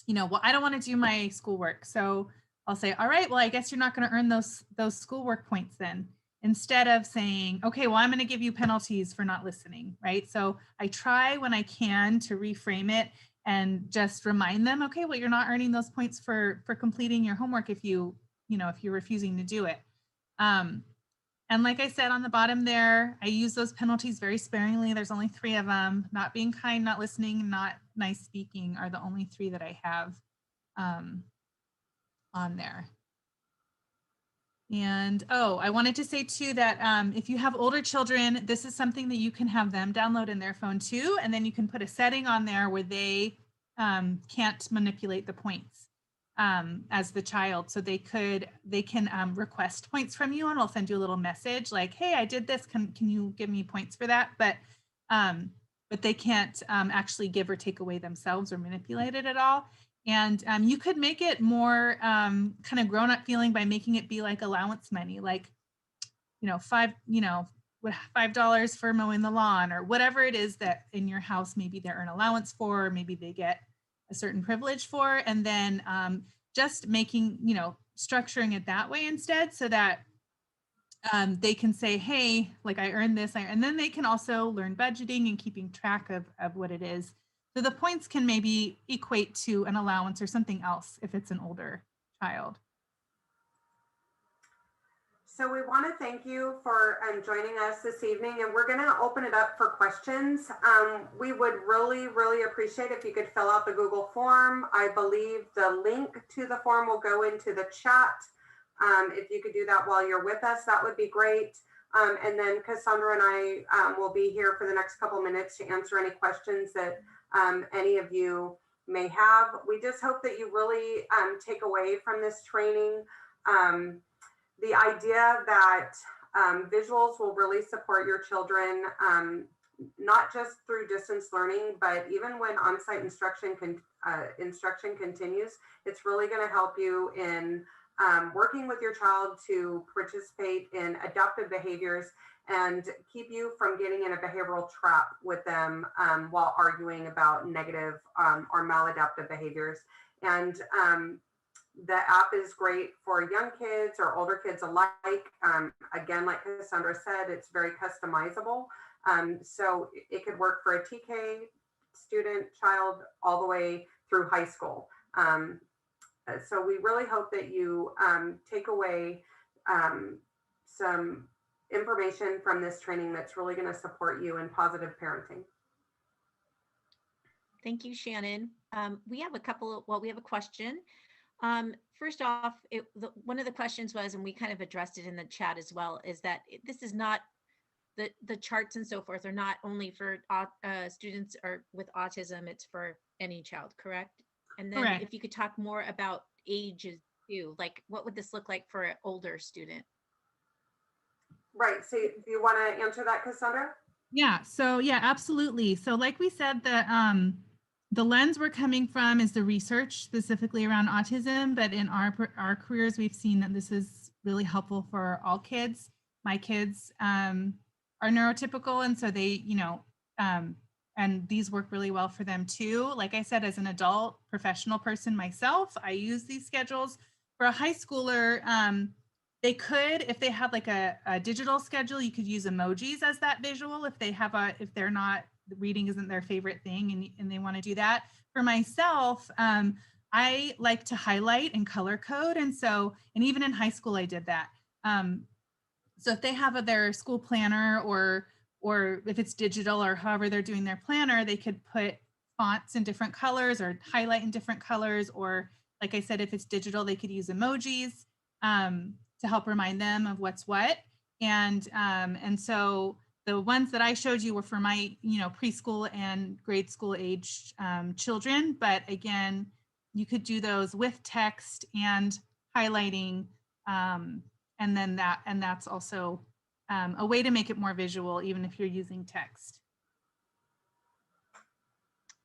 well, I don't want to do my schoolwork. So I'll say, all right, well, I guess you're not going to earn those schoolwork points then. Instead of saying, okay, well, I'm going to give you penalties for not listening, right? So I try when I can to reframe it and just remind them, okay, well, you're not earning those points for completing your homework if you're refusing to do it. And like I said on the bottom there, I use those penalties very sparingly. There's only 3 of them. Not being kind, not listening, not nice speaking are the only 3 that I have on there. And I wanted to say too that if you have older children, this is something that you can have them download in their phone too. And then you can put a setting on there where they can't manipulate the points as the child. So they can request points from you, and I'll send you a little message like, hey, I did this. Can you give me points for that? But they can't actually give or take away themselves or manipulate it at all. And you could make it more kind of grown-up feeling by making it be like allowance money, like, $5 for mowing the lawn, or whatever it is that in your house, maybe they earn allowance for, or maybe they get a certain privilege for, and then just making, structuring it that way instead, so that they can say, hey, like I earned this, and then they can also learn budgeting and keeping track of what it is. So the points can maybe equate to an allowance or something else if it's an older child. So we want to thank you for joining us this evening, and we're going to open it up for questions. We would really, really appreciate if you could fill out the Google form. I believe the link to the form will go into the chat. If you could do that while you're with us, that would be great. And then Cassandra and I will be here for the next couple minutes to answer any questions that any of you may have. We just hope that you really take away from this training the idea that visuals will really support your children, not just through distance learning, but even when on-site instruction continues. It's really going to help you in working with your child to participate in adaptive behaviors and keep you from getting in a behavioral trap with them while arguing about negative or maladaptive behaviors. And the app is great for young kids or older kids alike. Again, like Cassandra said, it's very customizable. So it could work for a TK student, child, all the way through high school. So we really hope that you take away some information from this training that's really going to support you in positive parenting. Thank you, Shannon. We have a question. First off, one of the questions was, and we kind of addressed it in the chat as well, is that this is not the charts and so forth are not only for students or with autism, it's for any child, correct? And then Correct. If you could talk more about ages too, like what would this look like for an older student? Right. So do you want to answer that, Cassandra? Yeah. So yeah, absolutely. So like we said, the lens we're coming from is the research specifically around autism, but in our careers, we've seen that this is really helpful for all kids. My kids are neurotypical, and so they, and these work really well for them too. Like I said, as an adult professional person myself, I use these schedules. For a high schooler, they could, if they have like a digital schedule, you could use emojis as that visual if they're not, reading isn't their favorite thing and they want to do that. For myself, I like to highlight and color code. And even in high school, I did that. So if they have their school planner or if it's digital or however they're doing their planner, they could put fonts in different colors or highlight in different colors. Or like I said, if it's digital, they could use emojis to help remind them of what's what. And so the ones that I showed you were for my, preschool and grade school age children. But again, you could do those with text and highlighting. And that's also a way to make it more visual, even if you're using text.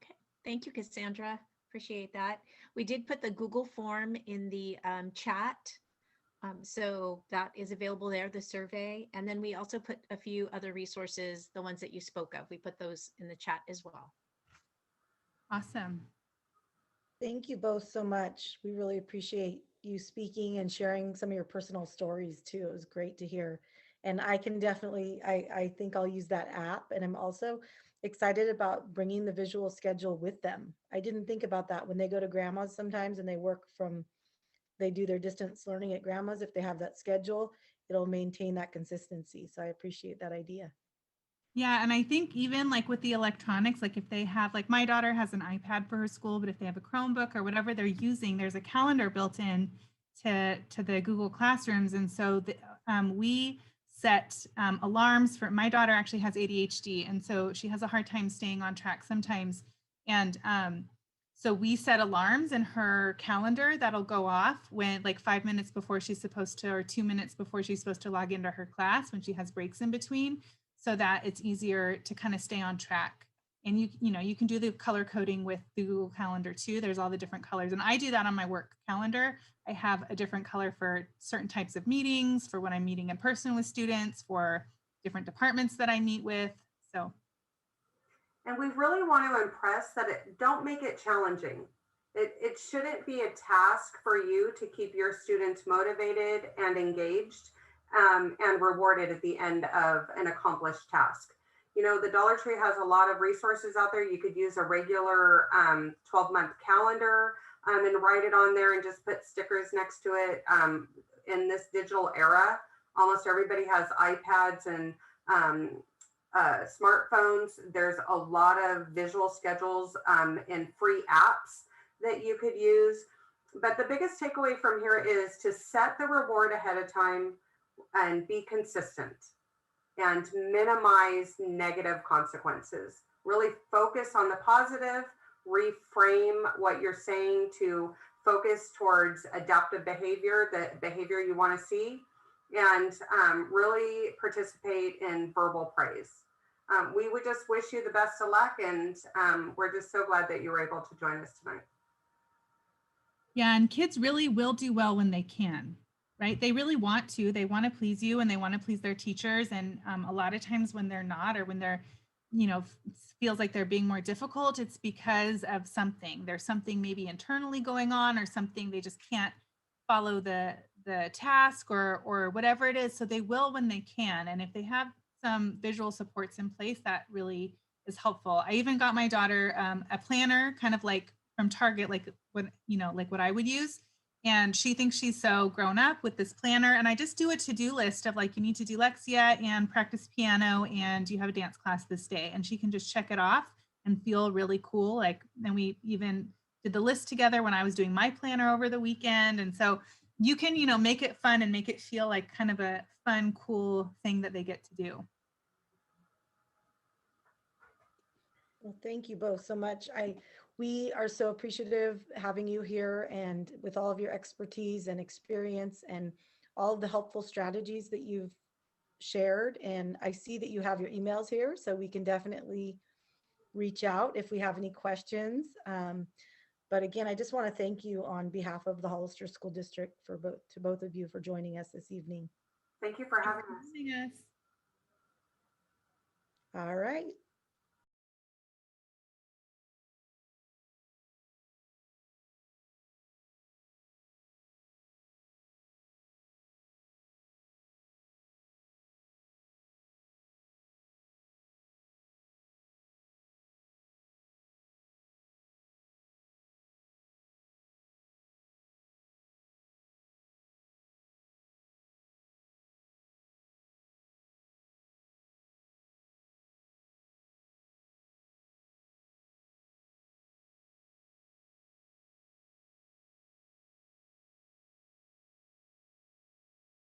Okay, thank you, Cassandra. Appreciate that. We did put the Google form in the chat. So that is available there, the survey. And then we also put a few other resources, the ones that you spoke of. We put those in the chat as well. Awesome. Thank you both so much. We really appreciate you speaking and sharing some of your personal stories too. It was great to hear. And I can definitely, I think I'll use that app. And I'm also excited about bringing the visual schedule with them. I didn't think about that when they go to grandma's sometimes and they do their distance learning at grandma's. If they have that schedule, it'll maintain that consistency. So I appreciate that idea. Yeah, and I think even like with the electronics, like if they have, like my daughter has an iPad for her school, but if they have a Chromebook or whatever they're using, there's a calendar built in to the Google Classrooms. And so we set alarms for, my daughter actually has ADHD, and so she has a hard time staying on track sometimes. And so we set alarms in her calendar that'll go off when, like 5 minutes before she's supposed to, or 2 minutes before she's supposed to log into her class when she has breaks in between, so that it's easier to kind of stay on track. And you can do the color coding with the Google Calendar too. There's all the different colors. And I do that on my work calendar. I have a different color for certain types of meetings, for when I'm meeting in person with students, for different departments that I meet with. So. And we really want to impress that don't make it challenging. It shouldn't be a task for you to keep your students motivated and engaged. And rewarded at the end of an accomplished task. The Dollar Tree has a lot of resources out there. You could use a regular 12-month calendar and write it on there and just put stickers next to it. In this digital era, almost everybody has iPads and smartphones. There's a lot of visual schedules and free apps that you could use. But the biggest takeaway from here is to set the reward ahead of time and be consistent and minimize negative consequences. Really focus on the positive, reframe what you're saying to focus towards adaptive behavior, the behavior you want to see, and really participate in verbal praise. We would just wish you the best of luck, and we're just so glad that you were able to join us tonight. Yeah, and kids really will do well when they can. Right? They really want to. They want to please you and they want to please their teachers. And a lot of times when they're not, or when they're, feels like they're being more difficult, it's because of something. There's something maybe internally going on, or something they just can't follow the task or whatever it is. So they will when they can. And if they have some visual supports in place, that really is helpful. I even got my daughter a planner, kind of like from Target, like what I would use. And she thinks she's so grown up with this planner. And I just do a to-do list of like, you need to do Lexia and practice piano, and you have a dance class this day. And she can just check it off and feel really cool. Like, then we even did the list together when I was doing my planner over the weekend. And so you can, make it fun and make it feel like kind of a fun, cool thing that they get to do. Well, thank you both so much. We are so appreciative having you here, and with all of your expertise and experience and all of the helpful strategies that you've shared. And I see that you have your emails here, so we can definitely reach out if we have any questions. But again, I just want to thank you on behalf of the Hollister School District to both of you for joining us this evening. Thank you for having us. All right.